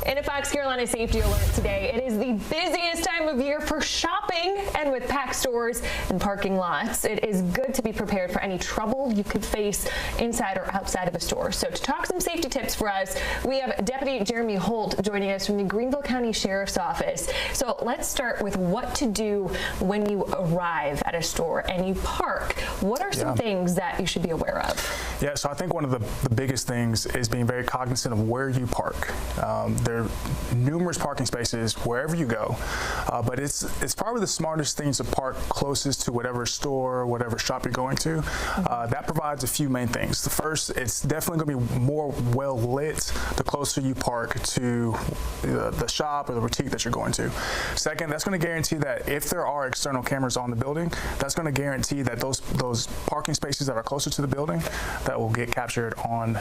In a Fox Carolina safety alert today, it is the busiest time of year for shopping, and with packed stores and parking lots, it is good to be prepared for any trouble you could face inside or outside of a store. So to talk some safety tips for us, we have Deputy Jeremy Holt joining us from the Greenville County Sheriff's Office. So let's start with what to do when you arrive at a store and you park. What are some things that you should be aware of? Yeah, so I think one of the biggest things is being very cognizant of where you park. There are numerous parking spaces wherever you go, but it's probably the smartest thing to park closest to whatever store, whatever shop you're going to. That provides a few main things. The first, it's definitely going to be more well lit the closer you park to the shop or the boutique that you're going to. Second, that's going to guarantee that if there are external cameras on the building, that's going to guarantee that those parking spaces that are closer to the building that will get captured on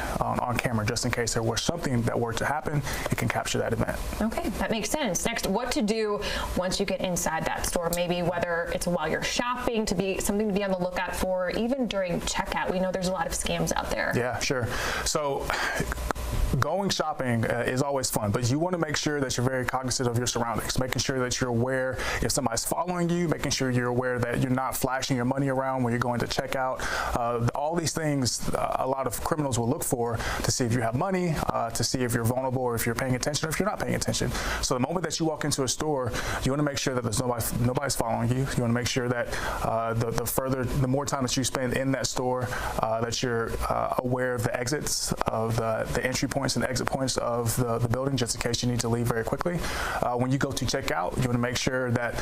camera, just in case there was something that were to happen, it can capture that event. Okay, that makes sense. Next, what to do once you get inside that store, maybe whether it's while you're shopping, to be something to be on the lookout for, even during checkout. We know there's a lot of scams out there. Yeah, sure. So going shopping is always fun, but you want to make sure that you're very cognizant of your surroundings, making sure that you're aware if somebody's following you, making sure you're aware that you're not flashing your money around when you're going to check out. All these things a lot of criminals will look for to see if you have money, to see if you're vulnerable or if you're paying attention or if you're not paying attention. So the moment that you walk into a store, you want to make sure that there's nobody's following you. You want to make sure that the more time that you spend in that store, that you're aware of the exits, of the entry points and exit points of the building, just in case you need to leave very quickly. When you go to check out, you want to make sure that,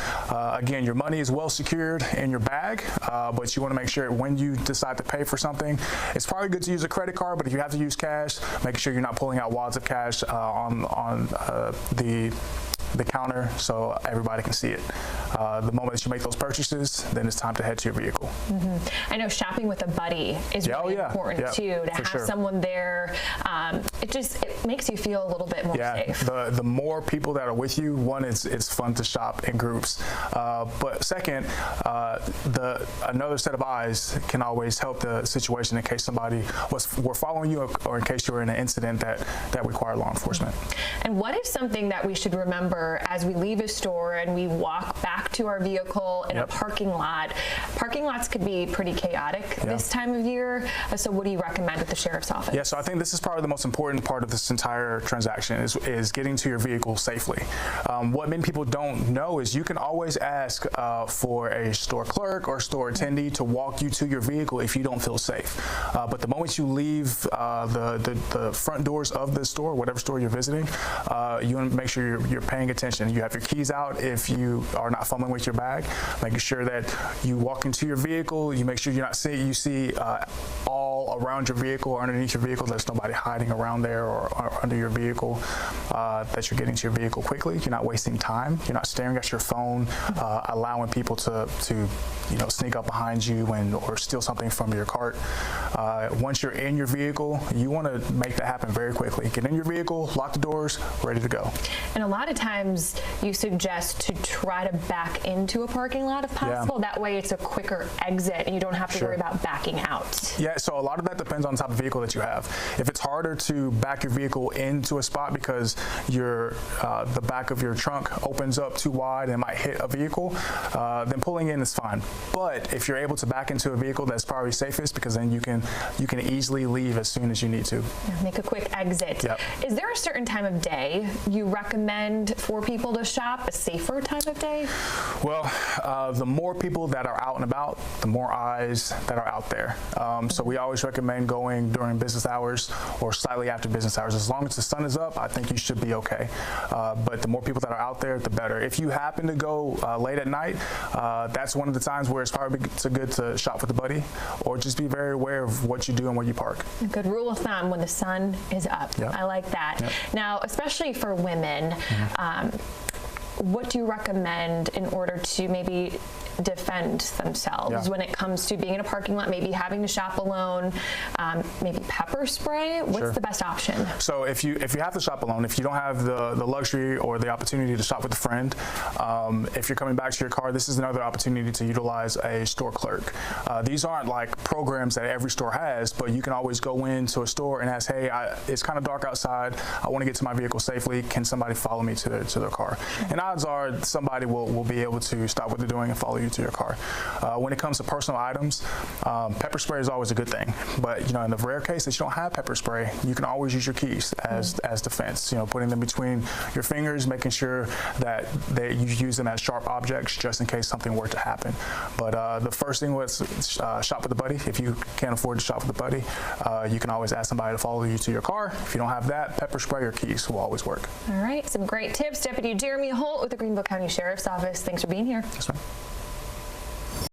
again, your money is well secured in your bag, but you want to make sure when you decide to pay for something, it's probably good to use a credit card, but if you have to use cash, make sure you're not pulling out wads of cash on the counter so everybody can see it. The moment that you make those purchases, then it's time to head to your vehicle. I know shopping with a buddy is really important too, to have someone there. It makes you feel a little bit more safe. The more people that are with you, one, it's fun to shop in groups. But second, another set of eyes can always help the situation in case somebody were following you or in case you were in an incident that required law enforcement. And what is something that we should remember as we leave a store and we walk back to our vehicle in a parking lot? Parking lots could be pretty chaotic this time of year. So what do you recommend with the Sheriff's Office? Yeah, so I think this is probably the most important part of this entire transaction is getting to your vehicle safely. What many people don't know is you can always ask for a store clerk or store attendee to walk you to your vehicle if you don't feel safe. But the moment you leave the front doors of the store, whatever store you're visiting, you want to make sure you're paying attention. You have your keys out if you are not fumbling with your bag, making sure that you walk into your vehicle, you make sure you see all around your vehicle or underneath your vehicle, there's nobody hiding around there or under your vehicle, that you're getting to your vehicle quickly. You're not wasting time. You're not staring at your phone, allowing people to sneak up behind you or steal something from your cart. Once you're in your vehicle, you want to make that happen very quickly. Get in your vehicle, lock the doors, ready to go. And a lot of times you suggest to try to back into a parking lot if possible. That way it's a quicker exit and you don't have to worry about backing out. Yeah, so a lot of that depends on the type of vehicle that you have. If it's harder to back your vehicle into a spot because the back of your trunk opens up too wide and it might hit a vehicle, then pulling in is fine. But if you're able to back into a vehicle, that's probably safest, because then you can easily leave as soon as you need to. Make a quick exit. Is there a certain time of day you recommend for people to shop, a safer time of day? Well, the more people that are out and about, the more eyes that are out there. So we always recommend going during business hours or slightly after business hours. As long as the sun is up, I think you should be okay. But the more people that are out there, the better. If you happen to go late at night, that's one of the times where it's probably good to shop with a buddy, or just be very aware of what you do and where you park. A good rule of thumb: when the sun is up. I like that. Now, especially for women, what do you recommend in order to maybe defend themselves when it comes to being in a parking lot, maybe having to shop alone, maybe pepper spray? What's the best option? So if you have to shop alone, if you don't have the luxury or the opportunity to shop with a friend, if you're coming back to your car, this is another opportunity to utilize a store clerk. These aren't like programs that every store has, but you can always go into a store and ask, hey, it's kind of dark outside. I want to get to my vehicle safely. Can somebody follow me to their car? And odds are somebody will be able to stop what they're doing and follow you to your car. When it comes to personal items, pepper spray is always a good thing. But in the rare case that you don't have pepper spray, you can always use your keys as defense. Putting them between your fingers, making sure that you use them as sharp objects just in case something were to happen. But the first thing was shop with a buddy. If you can't afford to shop with a buddy, you can always ask somebody to follow you to your car. If you don't have that, pepper spray or keys will always work. All right, some great tips. Deputy Jeremy Holt with the Greenville County Sheriff's Office. Thanks for being here. Yes, ma'am.